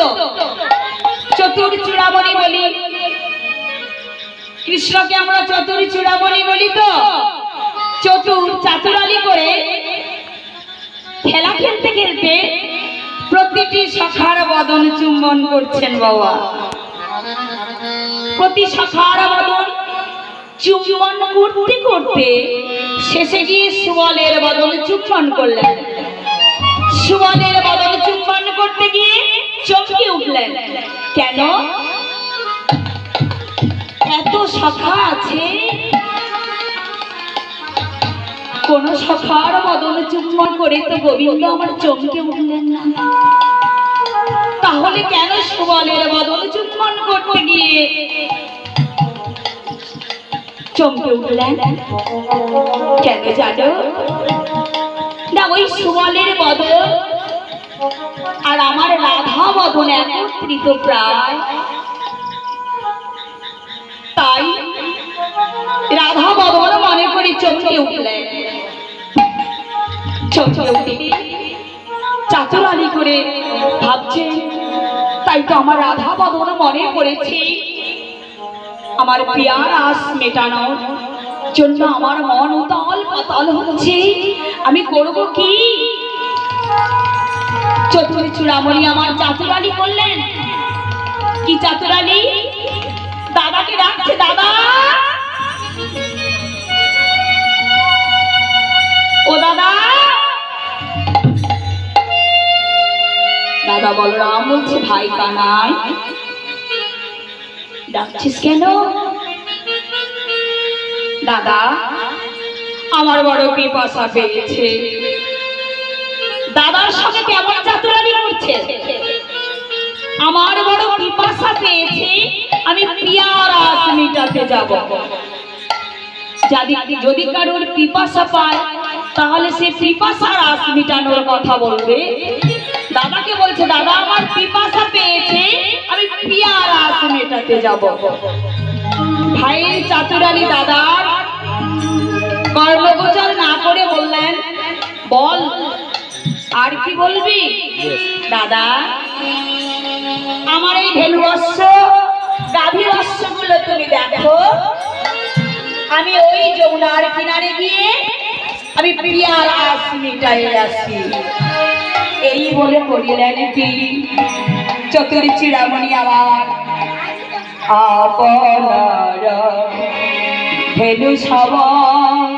তো চতুর চূড়ামণি বলি, কৃষ্ণকে আমরা চতুর চূড়ামণি বলি। তো চতুর চাতুরালি করে খেলা খেলতে খেলতে প্রতিটি সখার বদন চুম্বন করছেন বাবা। প্রতি সখার বদন চুম্বন করতে করতে শেষে গিয়ে সুবলের বদন চুম্বন করলেন। সুবলের বদন চুম্বন করতে গিয়ে চমকে উঠলেন। কেন? এত সখা আছে, কোন সখার বদন চুম্বন করে তো গোবিন্দ আমার চমকে উঠলেন না। তাহলে কেন সুবলের বদন চুম্বন করতে গিয়ে চমকে উঠলেন? কেন জানো না? ওই সুবলের বদন আর আমার রাধা বদন একত্রিত প্রায়, তাই রাধা বদন মনে করে চমকে উঠলেন। চমকে উঠে চাতুরালি করে ভাবছে, তাই তো আমার রাধা বদন মনে পড়েছে। আমার প্রিয়ার আস মেটানোর জন্য আমার মন উতাল পাতাল হচ্ছে। আমি করব কি? চতুর চূড়ামণি আমার চাতুরালি করলেন। কি চাতুরালি? দাদাকে ডাকছে, দাদা ও দাদা। দাদা বলরাম বলছে, ভাই কানাই ডাকছিস কেন? দাদা আমার বড় পিপাসা পেয়েছে। দাদার সঙ্গে কেমন চাতুরালি করছে? আমার বড় পিপাসা পেয়েছে, আমি পিয়ার আস মেটাতে যাব। যদি কারোর পিপাসা পায় তাহলে সে পিপাসার আস মেটানোর কথা বলবে। দাদাকে বলছে, দাদা আমার পিপাসা পেয়েছে, আমি পিয়ার আস মেটাতে যাব। ভাইয়ের চাতুরালি দাদার কর্মগোচর না করে বললেন, বল আর কি বলবি? দাদা আমার এই ধেনু অশ্ব গাভীর অশ্বগুলো তুমি দেখো, আমি ওই যমুনার কিনারে গিয়ে আমি পিয়ার আস মিটাই আসি। এই বলে করিলেন কি চতুর চূড়ামণি আমার আপনার ধেনু সবার